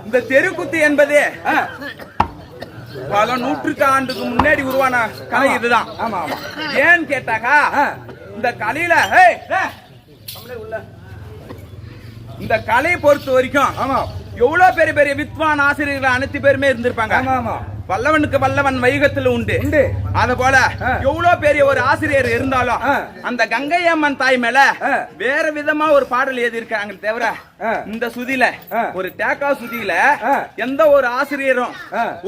இந்த தெருக்குத்து என்பது பல நூற்றுக்கு ஆண்டுக்கு முன்னாடி உருவான கலை இதுதான். ஏன்னு கேட்டாக்கா இந்த கலையில இந்த கலையை பொறுத்த வரைக்கும் எவ்வளவு பெரிய பெரிய வித்வான் ஆசிரியர்கள் அனைத்து பேருமே இருந்திருப்பாங்க. வல்லவனுக்கு வல்லவன் வைகத்துல உண்டு. அத போல எவ்வளவு பெரிய ஒரு ஆசிரியர் இருந்தாலும் அந்த கங்கை அம்மன் தாய் மேல வேற விதமா ஒரு பாடல் எழுதி இருக்காங்க. தவிர இந்த சுதியில ஒரு தேக்கா சுதியில எந்த ஒரு ஆசிரியரும்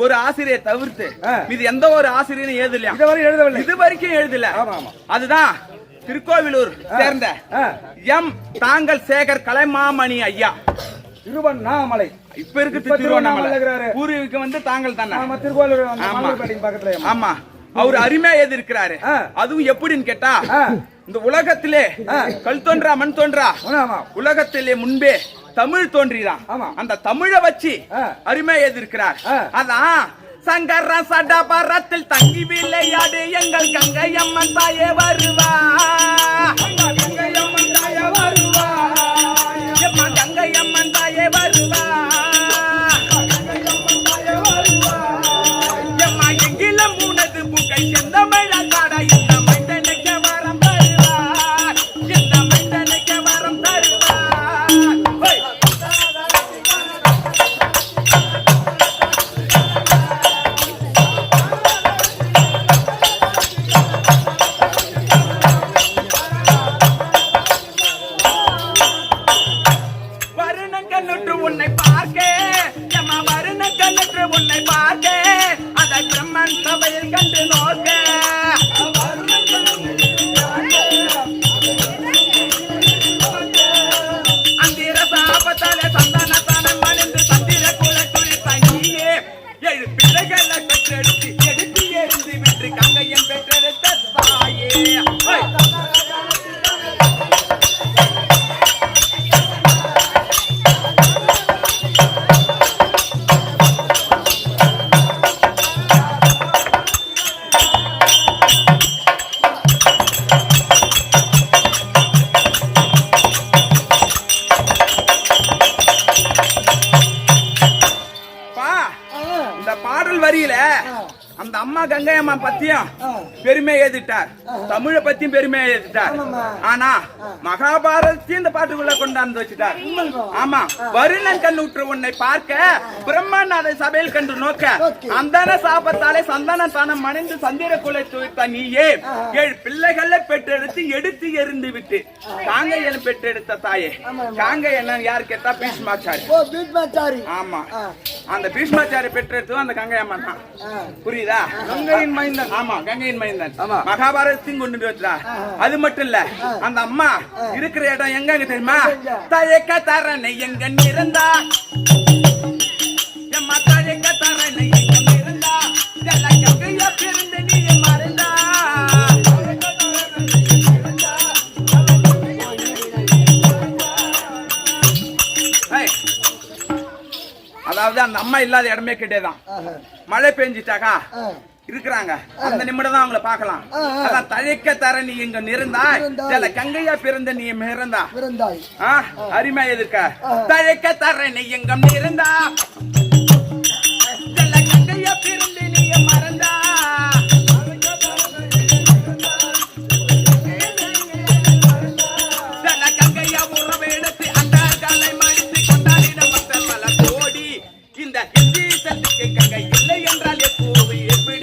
ஒரு ஆசிரியர் தவிர்த்து இது எந்த ஒரு ஆசிரியரும் எழுதல, இது வரைக்கும் எழுதல. அதுதான் திருக்கோவிலூர் சேர்ந்த எம் தாங்கள் சேகர் கலைமாமணி ஐயா திருவண்ணாமலை. இப்ப இருக்கு திருவண்ணாமலை, பூர்வீகம் வந்து தாங்கள் தானே. ஆமா, அவர் அருமையா எழுதியிருக்கிறாரு. அதுவும் எப்படின்னு கேட்டா, இந்த உலகத்திலே கல் தோன்றா மண் தோன்றா உலகத்திலே முன்பே தமிழ் தோன்றிதான். அந்த தமிழை வச்சு அருமையா எழுதியிருக்கிறார். அதான் சங்கர சடபரத்தில் தங்கி விளையாடு எங்கள் கங்கை அம்மன் தாயே வருவா, கங்கை அம்மன் தாயே வருவா, கங்கை அம்மன் தாயே வருவா, எம்மா எங்கிலம் உனது புகை செந்தமிழ காடா இந்த மைந்தனுக்கு வரம் தருவார், இந்த மைந்தனுக்கு வரம் தருவார். உன்னை பார்க்க எம்மா வருண கண்ணற்று உன்னை பார்க்க அதை பிரம்மன் சபையில் கண்டு நோக்க அந்திர சாபத்தாலே சந்தனத்தான மணிந்து சந்திர குல துளி தங்கியே 7 பிள்ளைகளை பெற்றெடுத்து எடுத்து எறிந்து விட்டு கங்கையன் பெற்றெடுத்த தாயே. அந்த அம்மா கங்கை அம்மா பத்தியும் பெருமை எழுதிட்டார், தமிழை பத்தியும் பெருமை எழுதிட்டார். ஆனா மகாபாரதத்தையும் இந்த பாட்டுக்குள்ள கொண்டாந்து வச்சுட்டார். ஆமா, வருணன் கண்ணுற்று உன்னை பார்க்க பிரம்மன் அதை சபையில் கண்டு நோக்க அந்தன சாபத்தாலே சந்தன தானம் மணிந்து சந்திர குலை துவைத்த நீயே 7 பிள்ளைகளை பெற்றெடுத்து எடுத்து எறிந்து விட்டு காங்கையன் பெற்றெடுத்த தாயே. காங்கையன் யார் கேட்டா பீஷ்மாச்சாரி. ஆமா, அந்த பீஷ்மாச்சாரி பெற்றெடுத்து அந்த கங்கை அம்மா தான். புரியுதா? கங்கையின் மைந்தன். ஆமா, கங்கையின் மைந்தன் மகாபாரதத்தையும் கொண்டு வச்சார். அது மட்டும் இல்ல, அந்த அம்மா இருக்கிற இடம் எங்க தெரியுமா? தயக்க தரணை எங்க இருந்தா, எம்மா தயக்க தரணை எங்க இருந்தா, கங்கையா பிறந்து நீ மறந்தா. அதாவது அந்த அம்மா இல்லாத இடமே கிடையாதான். மழை பெஞ்சிட்டாக்கா இருக்கிறாங்க அந்த நிமிடம் தான் அவங்கள பார்க்கலாம். அதான் தழைக்க தர நீ இங்க நிறந்தாய் சில கங்கையா பிறந்த நீ பிறந்தாய் அருமையா எதிர்க்க தழைக்க தர நீ எங்கம் நிறந்தா சில கங்கையா பிறந்து நீ மறந்தா சில கங்கையா உறவு எடுத்து அந்த காலை மடித்து கொண்டாடின மக்கள் பல கோடி இந்த இந்தி சத்துக்கு கங்கை இல்லை என்றால் எப்போது எப்படி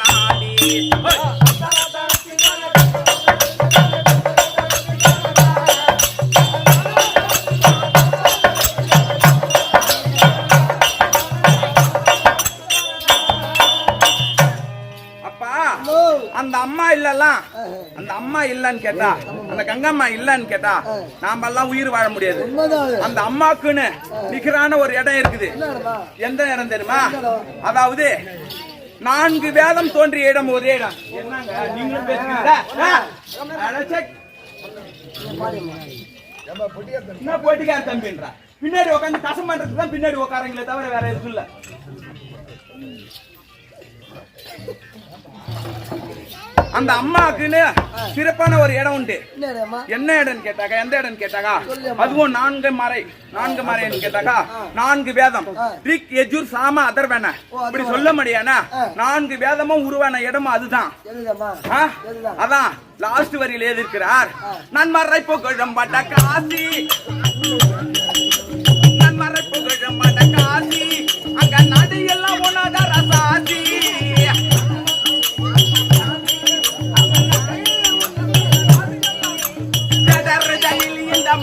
நாடி அந்த அம்மா இல்லலாம் அந்த அம்மா இல்லன்னு கேட்டா அந்த கங்கம்மா இல்லன்னு கேட்டா நாம எல்லாம் உயிர் வாழ முடியாது. அந்த அம்மாக்குன்னு நிகரான ஒரு இடம் இருக்குது. எந்த இடம் தெரியுமா? அதாவது 4 வேதம் தோன்றிய இடம் ஒரே இடம். என்னங்க நீங்களும் பேசுறீங்களா? என்ன போட்டிக்கார தம்பின்றா பின்னாடி உட்காந்து கசம் பண்றதுக்கு தான் பின்னாடி உட்காரங்களே தவிர வேற எதுவும் இல்ல. அந்த அம்மாக்குன்னு சிறப்பான ஒரு இடம் உண்டு. என்ன இடம் கேட்டாக்கா எந்த இடம் கேட்டாக்கா அதுவும் 4 மறைன்னு கேட்டாக்கா 4 வேதம் ரிக் யஜுர் சாம அதர்வன இப்படி சொல்ல முடியானா 4 வேதமும் உருவான இடமும் அதுதான். அதான் லாஸ்ட் வரியில எழுதியிருக்கிறார் நன்மறை புகழும் பட்ட காசி நன்மறை புகழும் பட்ட காசி அங்க நடு எல்லாம் உனத ரசாசி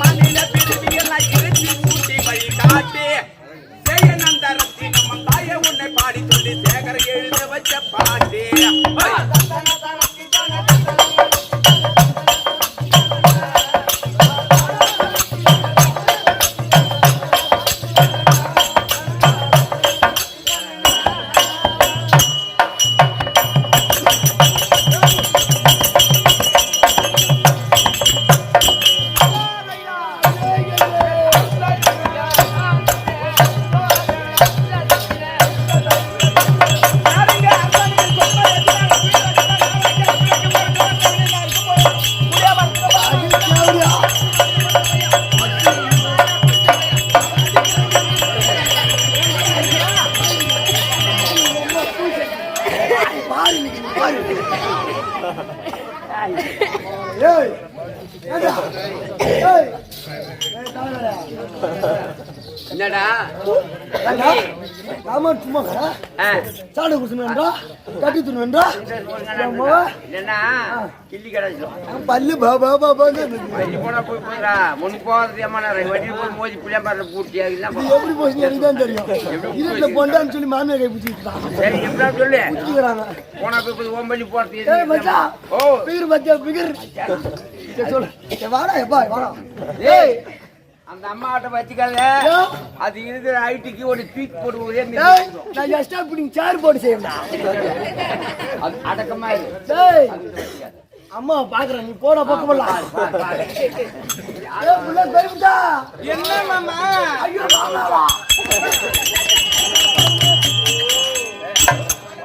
மாநில பிரிவியெல்லாம் இருச்சி கூட்டி வழி காட்டி செய்ய நந்தரத்தி நம்ம தாய உன்னை பாடி சொல்லி சேகர எழுத வச்ச பாட்டி என்னடா ராமன் சும்மா சாடு குசுனன்றா கட்டி துனன்றா என்ன கிள்ளி கடாச்சு பல்லு பாபா பாபா பல்லு போனா போய் போறா முன் போறது ஏமானா வண்டி போய் மோதி புளியம்பாற பூட்டியா இல்ல எப்படி போய் எனக்கு தான் தெரியும் இதுல பொண்டான்னு சொல்லி மாமியா கை புடிச்சிட்டான் சரி எப்படா சொல்லு புடிச்சறாங்க போனா போய் ஓம்பலி போறது ஏய் மச்சான் ஓ பிகர் மச்சா பிகர் சொல்லு வாடா எப்பா வாடா ஏய் அந்த அம்மாட்ட வச்சுக்கல அது இருக்கிற ஐடிக்கு ஒரு ட்வீட் போடுவதே நான் ஜஸ்ட் அப்படி சேர் போட்டு செய்யறேன் அடக்கமா டேய் அம்மா பாக்குறேன் நீ போட பக்கமல்ல ஏய் புள்ள போய்டா என்ன மாமா ஐயோ மாமா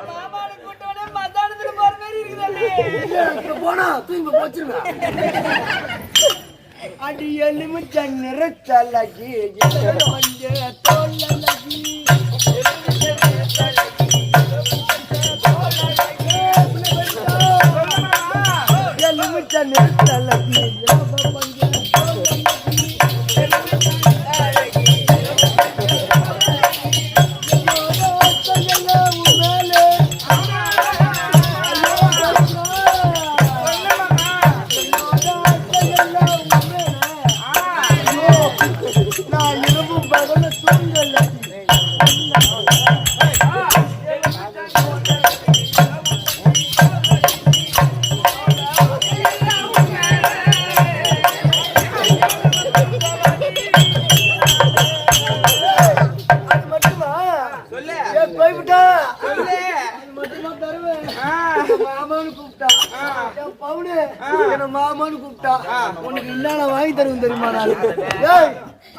மாமாட கூட்டோனே மதானத்துல போற மாதிரி இருக்குதே போனா தூங்க போச்சிருங்க அடி எலுமிச்ச நிறச்சலகி மஞ்ச தோலலகி எலுமிச்ச நிறச்சலகி மாமான்னு கூப்பிட்டா உனக்கு என்னென்ன வாங்கி தருவேன் தெரியுமா? நான்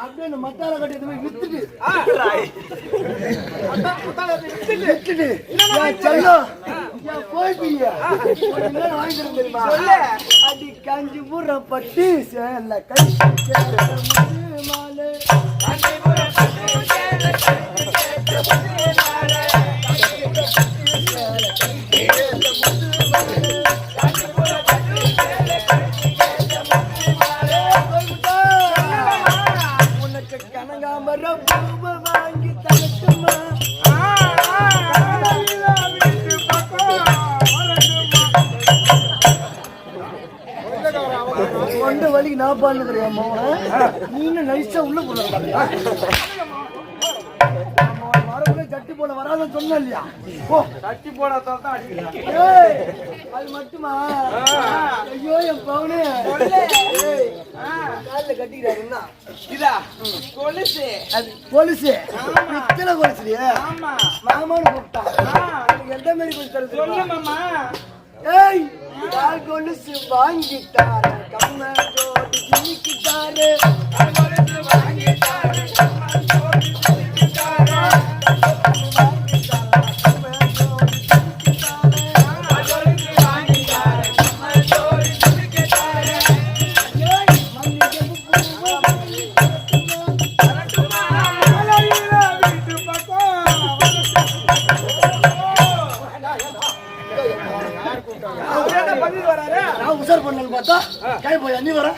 அப்படியே மத்தால கட்டி வித்துட்டு அடி காஞ்சி பட்டு சேல கை மாலை உனக்கு கனகாமரம் வாங்கி தரட்டுமா கொண்ட வலிக்கு நான் பண்ணுறேன் நீங்க நைஸா உள்ள போடுற சட்டி போட வராத சொன்ன இல்லையா கட்டி போடாதான் அது மட்டுமா ஐயோ என் பவுனு காலில் கட்டிக்கிறாரு என்ன இதா கொலுசு அது கொலுசு இத்தனை கொலுசுலையே மாமான்னு கூப்பிட்டான் எந்த மாதிரி கொலுசு சொல்லு மாமா ஏய் கால் கொலுசு வாங்கிட்டாரு கம்ம ஜோடி சிக்கிட்டாரு உசார் பண்ணு பார்த்தா கை போய் நீ வர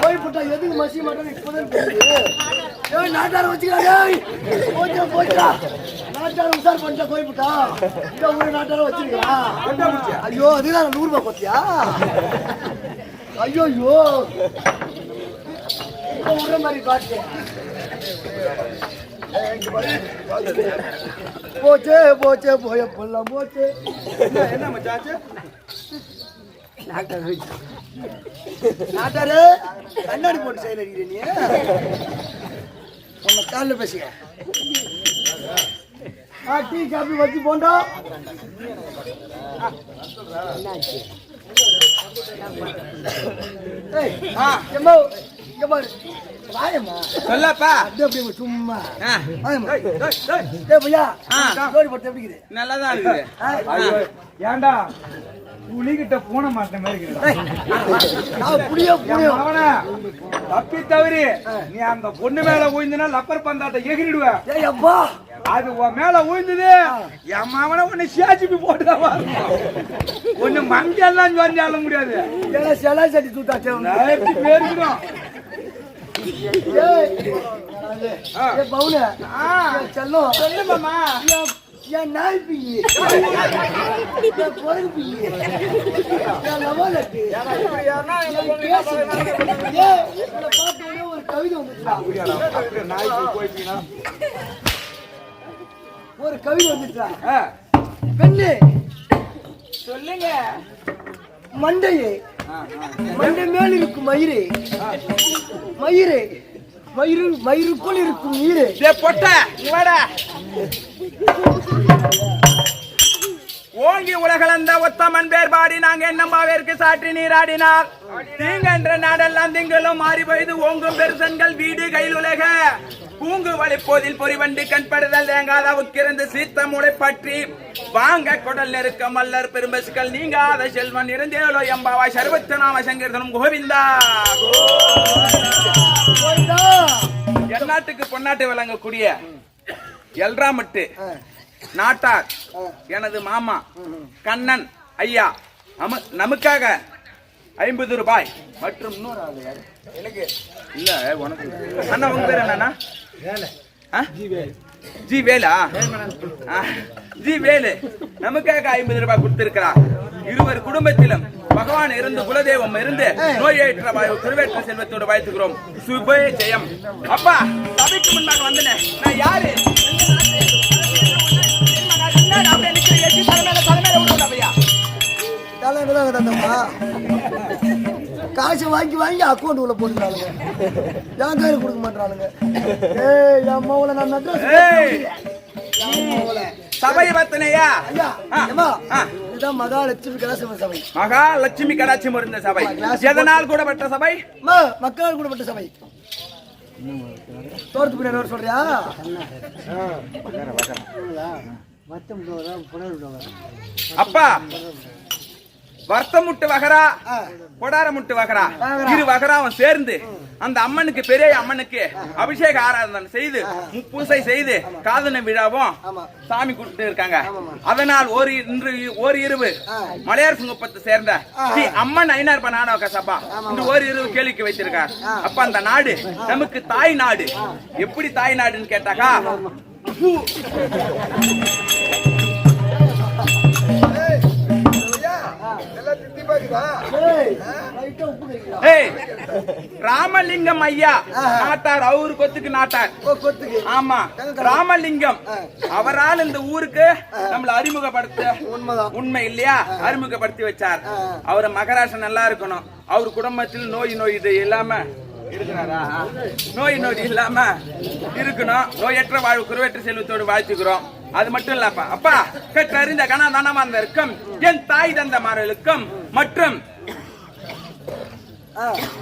போய் போட்டா எதுக்கு மசி மாட்டோம் இப்பதான் தெரியுது நாட்டார வச்சுக்கா போச்சா போச்சா நாட்டார உசார் பண்ணிட்டா போய் போட்டா இந்த ஊரு நாட்டார வச்சிருக்கா ஐயோ அதுதான் 100 ரூபாய் பத்தியா ஐயோ ஐயோ விடுற மாதிரி பாட்டு போச்சே போச்சே போய போலாம் போச்சே என்ன மச்சாச்சு நாட்டாரு கண்ணாடி போட்டு செயல் அடிக்கிற நீ உன்னை காலில் பேசுங்க டீ காபி வச்சு போண்டா சொல்லப்பா சும்மா நல்லாதான் இருக்குது ஏண்டா புலிகிட்ட பூனை மாட்ட மாதிரி தப்பி தவறி நீ அந்த பொண்ணு மேல ஊய்ந்தனா லப்பர் பந்தாட்ட எகிரிடுவ அது உன் மேல ஊய்ந்தது என் மாவன உன்னை சேஜிபி போட்டுதான் ஒண்ணு மஞ்சள் சொல்ல முடியாது செலா சட்டி தூத்தாச்சு பேருக்கணும் செல்லம் சொல்லு மாமா என் நாய் பிள்ளி பொருள் பிள்ளி பார்த்து ஒரு கவிதை வந்துச்சா ஒரு கவிதை வந்துச்சா பெண்ணு சொல்லுங்க மண்டையே மண்டை மேல் இருக்கும் மயிறு மயிறு மயிறு மயிருக்குள் இருக்கும் நீரு பொட்ட ஓங்கி உலகளந்த ஒத்தமன் பேர் பாடி நாங்க என்னம்பாவிற்கு சாற்றி நீராடினார் தீங்கன்ற நாடெல்லாம் திங்களும் மாறி போய்து ஓங்கும் பெருசன்கள் வீடு கையில் உலக பூங்கு வழிப்போதில் பொறிவண்டி கண்படுதல் தேங்காத உக்கிருந்து சீத்த மூளை பற்றி வாங்க குடல் நெருக்க மல்லர் பெரும்பசுக்கள் நீங்காத செல்வன் இருந்தேலோ எம்பாவாய் சர்வத்து நாம சங்கீர்த்தனம் கோவிந்தா எந்நாட்டுக்கு பொன்னாட்டு விளங்கக்கூடிய எல்ராமட்டு நாட்டார் எனது மாமா கண்ணன் ஐயா நமக்காக 50 ரூபாய் மற்றும் எனக்கு இல்ல உனக்கு அண்ணா உங்க பேர் என்னன்னா ஜி வேலா ஜி வேலு நமக்காக 50 ரூபாய் கொடுத்திருக்கிறார். இருவர் குடும்பத்திலும் பகவான் இருந்து குலதெய்வம் இருந்து நோயற்ற திருவேற்ற செல்வத்தோடு வாழ்த்துகிறோம். சுப ஜெயம். அப்பா சபைக்கு முன்னாடி வந்தேன். நான் யாரு காசு வாங்கி வாங்கி அக்கௌண்ட் உள்ள போட்டுறாங்க. என் கையில கொடுக்க மாட்டானுங்க. சபை பத்தினையா இதுதான் மகாலட்சுமி கடாட்சி சபை. மகாலட்சுமி கடாட்சி இருந்த சபை எதனால் கூடப்பட்ட சபை? மக்களால் கூடப்பட்ட சபை. தோர்த்து பின்னாடி வர சொல்றியா? அப்பா வர்த்த முட்டு வகரா கொடார முட்டு வகரா இரு வகராவும் சேர்ந்து அந்த அம்மனுக்கு பெரிய அம்மனுக்கு அபிஷேக ஆராதனை செய்து முப்பூசை செய்து காதன விழாவும் சாமி கூப்பிட்டு இருக்காங்க. அதனால் இன்று ஒரு இரவு மலையார் சுங்கப்பத்தை சேர்ந்த ஸ்ரீ அம்மன் ஐநார்ப நாடக சபா இன்று ஒரு இரவு கேள்விக்கு வைத்திருக்கார். அப்ப அந்த நாடு நமக்கு தாய் நாடு. எப்படி தாய் நாடுன்னு கேட்டாக்கா ராமலிங்கம் ஐயா நாட்டார், அவரு கொத்துக்கு நாட்டார். ஆமா, ராமலிங்கம் அவரால் இந்த ஊருக்கு நம்மள அறிமுகப்படுத்த உண்மை இல்லையா, அறிமுகப்படுத்தி வச்சார். அவர மகராசன் நல்லா இருக்கணும். அவர் குடும்பத்தில் நோய் இது இல்லாம இருக்கிறாரா, நோய் இல்லாம இருக்கணும். நோயற்ற வாழ்வு குறைவற்ற செல்வத்தோடு வாழ்த்துக்கிறோம். அது மட்டும் இல்லப்பா, அப்பா கற்றறிந்த கணாதானமா இருக்கும் என் தாய் தந்த மார்களுக்கும் மற்றும்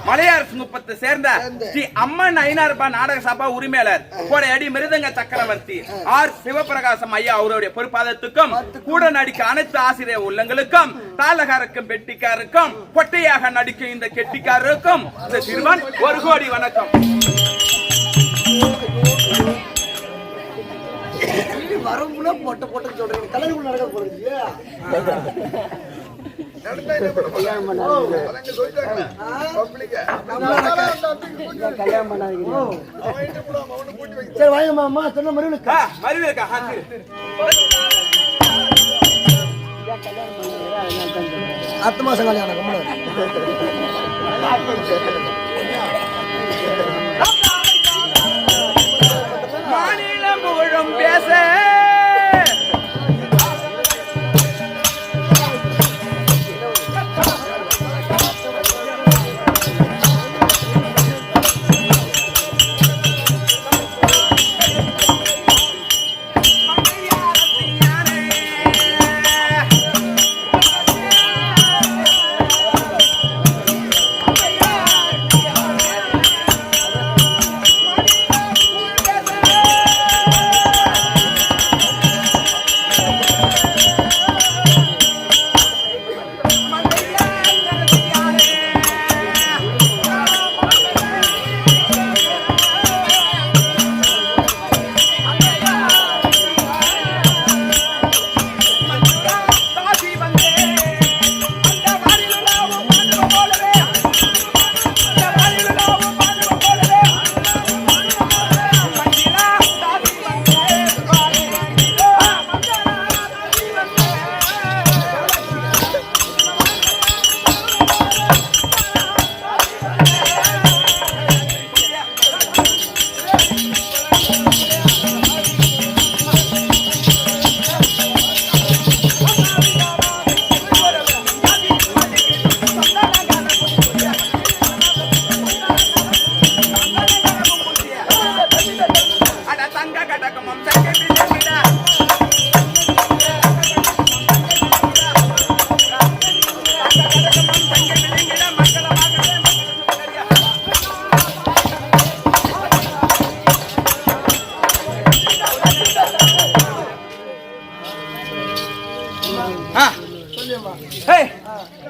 மலையார் சுங்கப்பத்தை சேர்ந்த ஸ்ரீ அம்மன் ஐநார்பா நாடக சபா உரிமையாளர் கோடையடி மிருதங்க சக்கரவர்த்தி ஆர் சிவபிரகாசம் ஐயா அவருடைய பொறுப்பாதத்துக்கும் கூட நடிக்க அனைத்து ஆசிரியர் உள்ளங்களுக்கும் தாளகாருக்கும் பெட்டிக்காருக்கும் கொட்டையாக நடிக்கும் இந்த கெட்டிக்காரருக்கும் இந்த சிறுவன் 1 கோடி வணக்கம். வரம்புல பொட்ட பொட்ட சொல்றீங்க. கல்யாணம் நடக்க போறீங்க. சரி வாங்க மாமா, சொன்ன மறுபடியும் அடுத்த மாசம் கல்யாணம். மாநிலம் முழும் பேச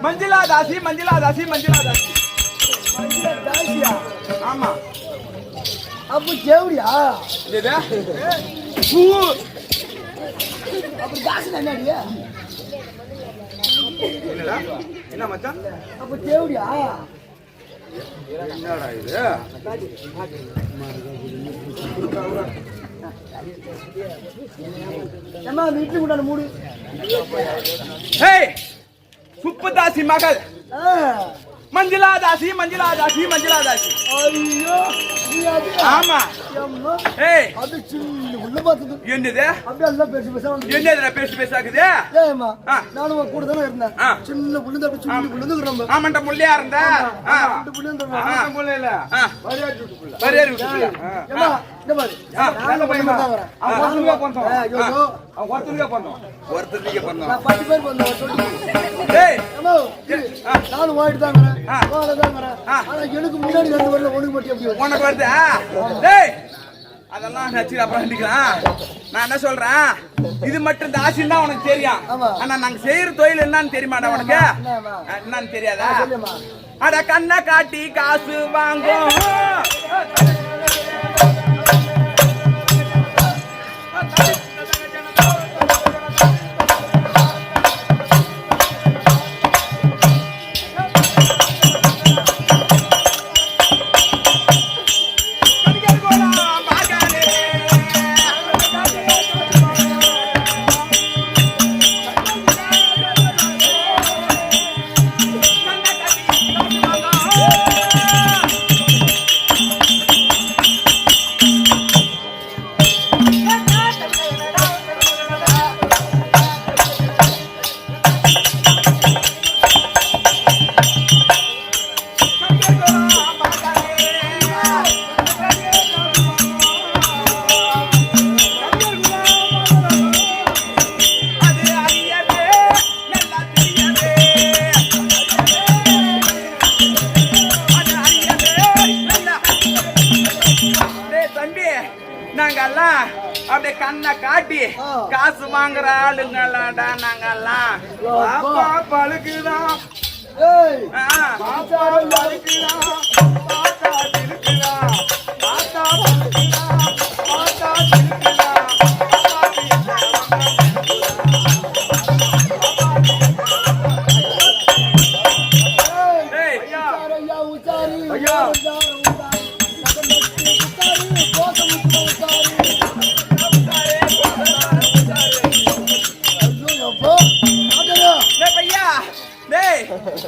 மஞ்சுளா தாசி மஞ்சுளா தாசி மஞ்சுளா தாசி தாசியா? ஆமா. அப்ப கேவடியா? இது அப்ப தாசி என்னடியா? என்னடா என்ன மச்சான்? அப்ப கேவடியா? என்னடா இது? ஏமா வீட்டுக்கு கொண்டாந்து மூடு. ஏய் சுப்புதாசி மகள் மஞ்சுளா தாசி மஞ்சுளா தாசி மஞ்சுளா தாசி. ஐயோ நீ அது? ஆமா. அம்மா ஏய் அது சின்ன உள்ள பார்த்தது. என்னது? அப்படியே எல்லாம் பேசி பேச வந்து. என்னதுடா பேசி பேசாக்குது? ஏய்மா நானும் கூட தான இருந்தேன். சின்ன புள்ள தான் சின்ன புள்ள இருக்குறோம். ஆமாண்டா முள்ளையா இருந்த. ரெண்டு புள்ள இருந்தாங்க. முள்ள இல்ல. வரியாரி வீட்டு புள்ள. வரியாரி வீட்டு புள்ள. ஏமா இந்த மாதிரி நல்ல பையன் தான். அவன் ஒருத்தனுக்கே பிறந்தவன். ஐயோ அவன் ஒருத்தனுக்கே பிறந்தவன். ஒருத்தருக்கு பண்ணோம் நான் 10 பேர் வந்தோம் சொல்லி டேய் அம்மா நானும் வாங்கிட்டு தாங்கிறேன் வாழதாங்கிறேன் ஆனா எனக்கு முன்னாடி 2 வரல உனக்கு மட்டும் எப்படி வரும்? உனக்கு வருது டேய் அதெல்லாம் நச்சு அப்புறம் நிக்கலாம் நான் என்ன சொல்றேன் இது மட்டும் இந்த ஆசை தான் உனக்கு தெரியும் ஆமா. ஆனா நாங்க செய்யற தொழில் என்னன்னு தெரியுமாடா உனக்கு என்னம்மா? என்னன்னு தெரியாதா சொல்லுமா அட கண்ணை காட்டி காசு வாங்கும் நாங்கெல்லாம் அப்படியே கண்ணை காட்டி காசு வாங்குற ஆளுங்களாடா நாங்கெல்லாம் பாப்பா பழுக்குதான். ஏய் பாப்பா பழுக்குதான். பாத்தா சிலுக்குதான். பாத்தா பழுக்குதான். பாத்தா சிலுக்குதான். டேய் ஐயா உச்சாரி ஐயா. உச்சாரி கோச முத்து உச்சாரி ஐயோ அப்பா ஆடயா டேய் பையா டேய்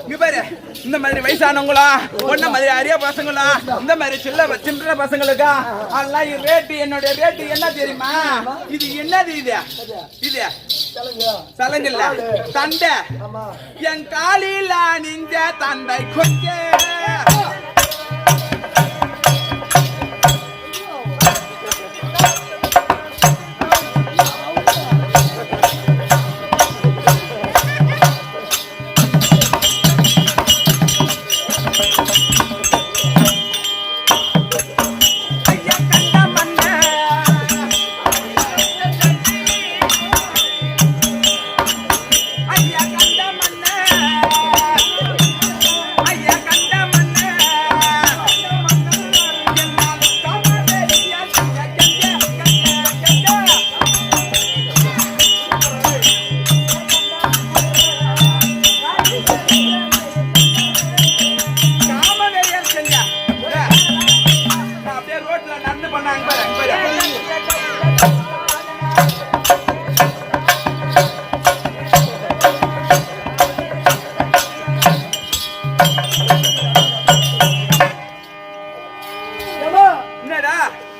இங்க பாரு இந்த மாதிரி வயசானவங்களா ஒன்ன மாதிரி அரிய பசங்களா இந்த மாதிரி சின்ன பசங்களுக்கா எல்லாம் ரேட்டு என்னுடைய ரேட்டு என்ன தெரியுமா இது என்னது இது இது சொல்லுங்க சலங்கல்ல தண்டை ஆமா என் காலில நிஞ்ச தண்டை கொச்ச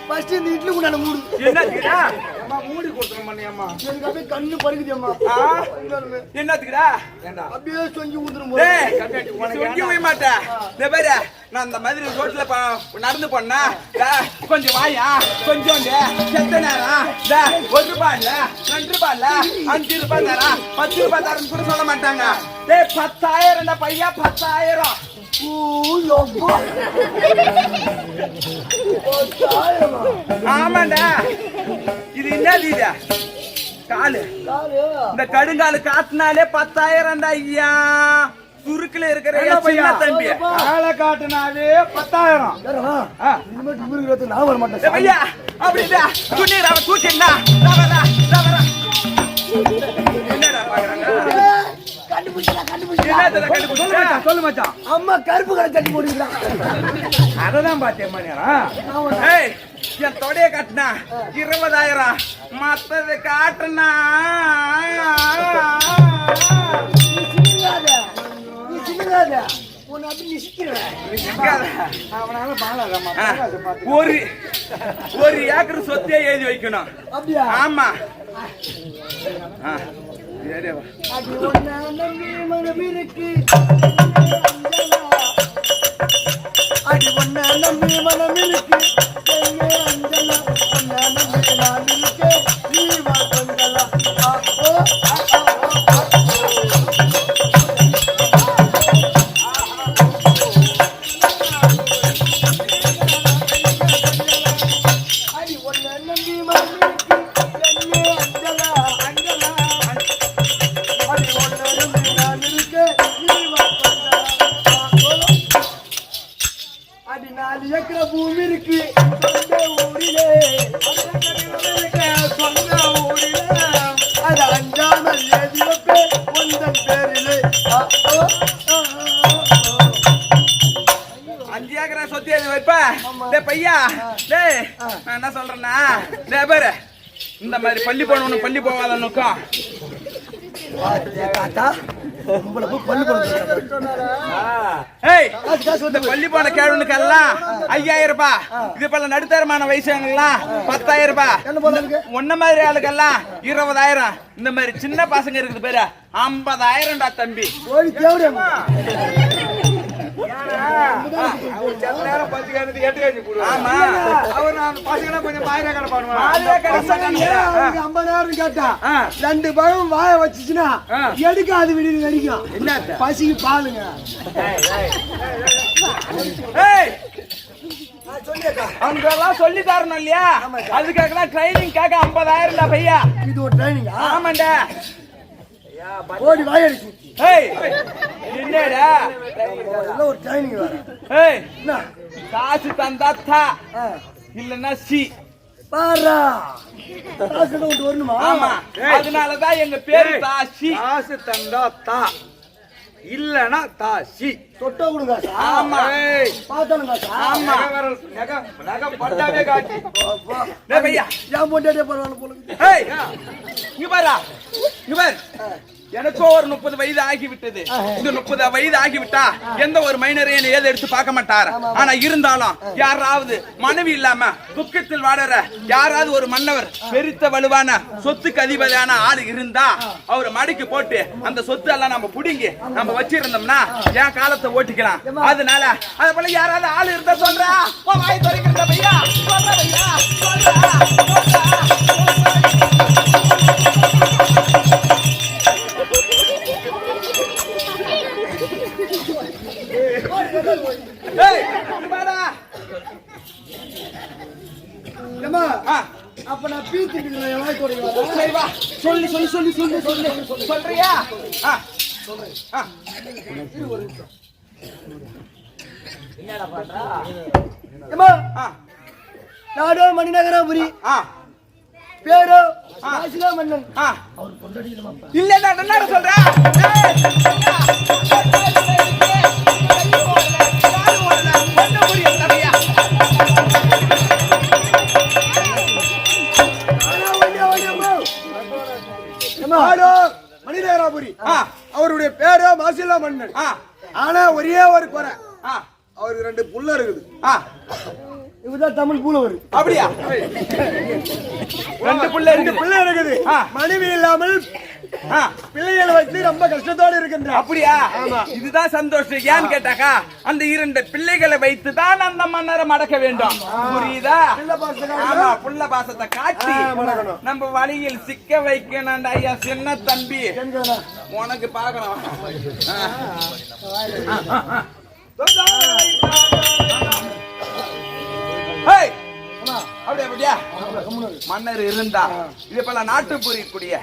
ஃபர்ஸ்ட் இந்த இட்லி குண்டான மூடு என்னத்துக்குடா அம்மா மூடி கொடுத்துரும் பண்ணியம்மா. எனக்கு அப்படியே கண்ணு பறிக்குது அம்மா என்னத்துக்குடா ஏண்டா அப்படியே சொங்கி ஊத்துரும் டேய், கண்ணாடி உனக்கு சுருங்கி போய் மாட்டேன். இந்த பாரு, நான் இந்த மாதிரி ரோட்ல நடந்து போனா கொஞ்சம் வாயா கொஞ்சோண்டு செத்த நேரம் 1 ரூபாய் இல்ல 2 ரூபாய் இல்ல 5 ரூபாய் தரேன் 10 ரூபாய் தரேன்னு கூட சொல்ல மாட்டாங்க. டேய் 10,000 பையா 10,000 ஆமாண்டா. இது என்னது இது காலு இந்த கடுங்காலு காட்டினாலே 10,000 ஐயா. சுருக்குல இருக்கிற சின்ன தம்பி காலை காட்டுனாலே 10,000. நான் வர மாட்டேன் ஐயா அப்படியா துணீர் அவன் தூக்கிண்டா என்னடா பாக்குறாங்க சொல்லு மச்சான். அம்மா கருப்பு கடை தட்டி போடுகிறான் அததான் பார்த்தேன் நேரம். ஏய் என் தொடைய காட்டினா 20,000 மத்தது காட்டுனா அவனால ஒரு ஏக்கர் சொத்தே எழுதி வைக்கணும். அப்படியா ஆமா அது ஒண்ணா நம்பி மனமிருக்கு அது ஒண்ணா நம்பி மனமிருக்கு அஞ்சலா 4 ஏக்கர் பூமி இருக்கு சொந்த ஊரிலே சொந்த ஊரிலே அது அஞ்சாமல் எழுதி வைப்பேன் உந்தன் பேரிலே 5 ஏக்கரா சொத்து எழுதி வைப்ப டேய் பையா டேய் நான் என்ன சொல்றேன்னா டேய் பாரு இந்த மாதிரி பள்ளி போனவனு பள்ளி போகாத நோக்கம் தாத்தா உங்களுக்கு பள்ளி ஏய் இந்த பள்ளி போன கேழனுக்கெல்லாம் 5000 ரூபாய் இது போல நடுத்தரமான வயசுலாம் 10000 ரூபாய் ஒன்ன மாதிரி ஆளுக்கெல்லாம் 20000 இந்த மாதிரி சின்ன பசங்க இருக்குது பேரு 50000 டா தம்பி ஓடி தேவரே ஆமா அவர் நான் பசங்க கொஞ்சம் பாயிரா கடை பண்ணுவாங்க 50,000 கேட்டா 2 பழம் வாய வச்சுச்சுன்னா எடுக்காது விடுது நடிக்கும் என்ன பசிக்கு பாலுங்க அவனுக்கு எல்லாம் சொல்லி தரணும் இல்லையா அதுக்காக தான் ட்ரைனிங் கேட்க 50000 டா பையா இது ஒரு ட்ரைனிங் ஆமாண்டா ஓடி வாய அடிச்சு ஏய் என்னடா இதெல்லாம் ஒரு ட்ரைனிங் வேற ஏய் என்ன காசு தந்தா தா இல்லன்னா சி பாரா காசு கொண்டு வரணுமா ஆமா அதனால தான் எங்க பேரு தாசி காசு தந்தா தா இல்லனா தாசி தொட்டா கொடுங்க ஆமா பாத்தானுங்க ஆமா நகை பட்டாவே காட்டி டேய் பையா ஏன் போட்டே பரவாயில்ல போல ஏய் இங்க பாரு இங்க பாரு எனக்கோ ஒரு 30 வயது ஆகிவிட்டது இந்த 30 வயது ஆகிவிட்டா எந்த ஒரு மைனரையும் என்ன ஏது எடுத்து பார்க்க மாட்டார் ஆனா இருந்தாலும் யாராவது மனைவி இல்லாம துக்கத்தில் வாடுற யாராவது ஒரு மன்னவர் பெருத்த வலுவான சொத்துக்கு அதிபதியான ஆளு இருந்தா அவர் மடிக்கு போட்டு அந்த சொத்து எல்லாம் நம்ம புடிங்கி நம்ம வச்சிருந்தோம்னா என் காலத்தை ஓட்டிக்கலாம் அதனால அத போல யாராவது ஆளு இருந்தா சொல்றா வாய் துறைக்கிறத பையா சொல்ற பையா அப்ப நான் பீத்திட்டு சரி வா சொல்லி சொல்லி சொல்லி சொல்லி சொல்லி சொல்றியா நாடோ மணிநகராபுரி பேரோ ஆசிலா மன்னன் இல்ல நான் என்ன சொல்றேன் மணிநகராபுரி அவருடைய பேரோ மாசிலா மன்னன் ஆனா ஒரே ஒரு குறை அவருக்கு 2 புள்ள இருக்குது இவதான் தமிழ் புலவர் அப்படியா 2 பிள்ளை இருக்குது மனைவி இல்லாமல் பிள்ளைகளை வச்சு ரொம்ப கஷ்டத்தோடு இருக்கின்ற அப்படியா இதுதான் சந்தோஷம் ஏன்னு கேட்டாக்கா அந்த 2 பிள்ளைகளை வைத்து தான் அந்த மன்னரை மடக்க வேண்டும் புரியுதா ஆமா புள்ள பாசத்தை காட்டி நம்ம வழியில் சிக்க வைக்கணும் ஐயா சின்ன தம்பி உனக்கு பாக்கணும் அப்படியா மன்னர் இருந்தா இது போல நாட்டு புரியக்கூடிய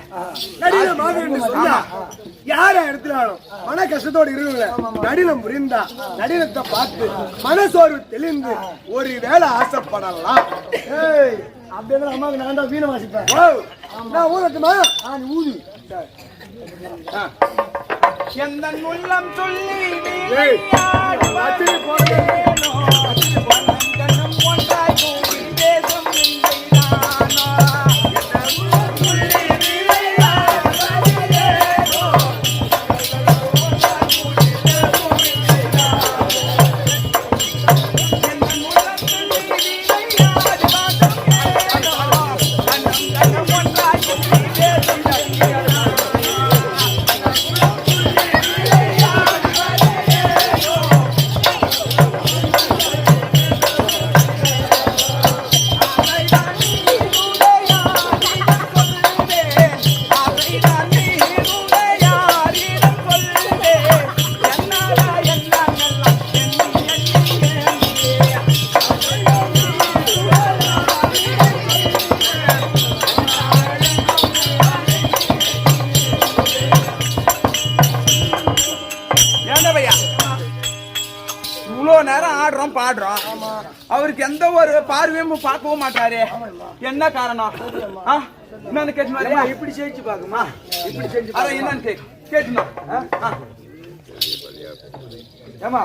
யார எடுத்துனாலும் மன கஷ்டத்தோடு இருக்குல்ல நடினம் புரிந்தா நடினத்தை பார்த்து மனசோர்வு தெளிந்து ஒரு வேலை ஆசைப்படலாம் அப்படியே அம்மாவுக்கு நான் தான் வீணை வாசிப்பேன் நான் ஊதட்டுமா நீ ஊதி எந்த உள்ளம் சொல்லி எல்லாம் பாடுறோம் அவருக்கு எந்த ஒரு பார்வையும் பார்க்கவும் மாட்டாரு என்ன காரணம் என்னன்னு கேட்டு இப்படி செஞ்சு பாக்குமா இப்படி செஞ்சு அதான் என்னன்னு கேட்டுனோம் ஏமா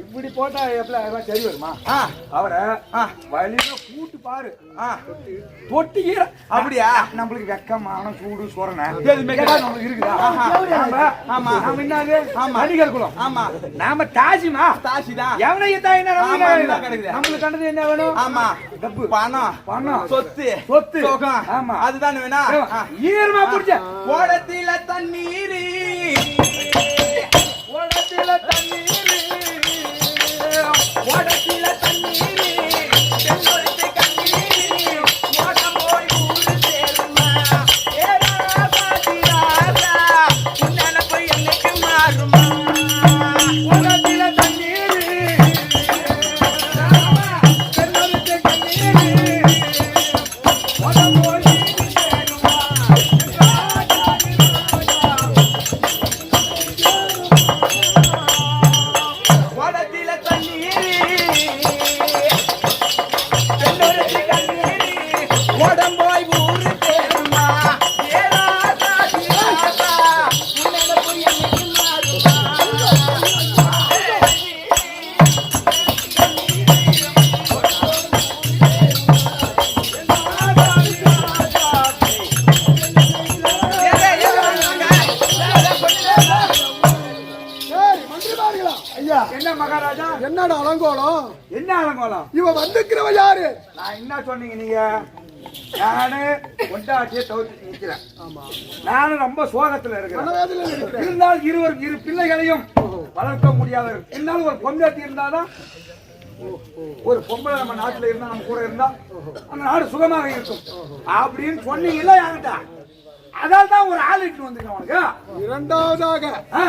இப்படி போட்டா எப்படி சரி வருமா அவரை வழியில கூட்டு பாரு தொட்டி அப்படியா நம்மளுக்கு வெக்கமான சூடு சொரணை எதுவுமே நம்மளுக்கு இருக்குதா ஆமா நாம என்னது அடிகள் குளம் ஆமா நாம தாசிமா தாசிதான் எவனைய தாயினா கிடைக்குது நம்மளுக்கு கண்டது என்ன வேணும் ஆமா டப்பு பணம் சொத்து சுகம் ஆமா அதுதான் வேணா ஈரமா புடிச்ச ஓடத்தில தண்ணீர் ஓடத்தில தண்ணீர் ஓடத்தில தண்ணீர் தென்னொருத்தி கண்ணீர் ஓடம் போய் ஊரு சேருமா ஏராசாதிராசா உன்னலப்பு என்னைக்கு மாறுமா ஓடத்தில தண்ணீர் தென்னொருத்தி கண்ணீர் ஓடம் போய் ஊரு சேருமா ஓடத்தில தண்ணீர் தென்னொருத்தி கண்ணீர் ஓடம் போய் ஊரு சேருமா ஏராசாதிராசா உன்னலப்பு என்னைக்கு மாறுமா ஐயா என்ன மகாராஜா என்னடா அலங்கோலம் என்ன அலங்கோலம் இவன் வந்துக்கிறவ யாரு நான் என்ன சொன்னீங்க நீங்க நானு கொண்டாட்டிய தவிர்த்து நிக்கிறேன் நானும் ரொம்ப சோகத்துல இருக்கிறேன் மனவேதனையில இருக்கிறேன். இருந்தாலும் இரு பிள்ளைகளையும் வளர்க்க முடியாத இருந்தாலும் ஒரு பொண்டாட்டி இருந்தாதான் ஒரு பொம்பளை நம்ம நாட்டுல இருந்தா நம்ம கூட இருந்தா அந்த நாடு சுகமாக இருக்கும் அப்படின்னு சொன்னீங்கல்ல என்கிட்ட அதால தான் ஒரு ஆள் இட்டு வந்திருக்கேன் உனக்கு இரண்டாவதாக ஆ,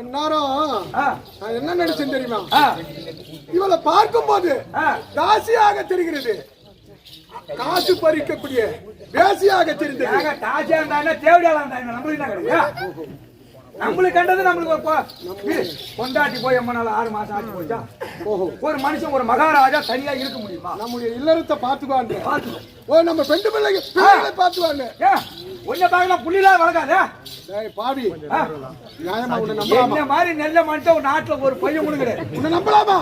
நேரம் ஆ, நான் என்ன நினைச்சேன் தெரியுமா ஆ, இவளை பார்க்கும் போது ஆ. தாசியாக தெரிகிறது காசு பறிக்கக்கூடிய பேசியாக தெரிந்தது ஏங்க, தாஜா இருந்தாங்க தேவடியாளா இருந்தாங்க நம்மளுக்கு என்ன கிடையாது நம்மளுக்கு கண்டது நம்மளுக்கு கொண்டாட்டி போய் எம்ம நாள் 6 மாசம் ஆச்சு போச்சா ஒரு மனுஷன் ஒரு மகாராஜா தனியா இருக்க முடியுமா நம்முடைய இல்லறத்தை பார்த்துக்குவாங்க பாத்துக்கோ ஓ நம்ம பெண்டு பிள்ளைகளை பார்த்துக்குவாங்க ஏன் உன்னை பார்க்கலாம் புள்ளிலாம் வளர்க்காத பாவி நியாயமா உன்னை நம்பலாமா என்ன மாதிரி நெல்ல மனுஷன் ஒரு நாட்டுல ஒரு பையன் கொடுக்குறேன் உன்னை நம்பலாமா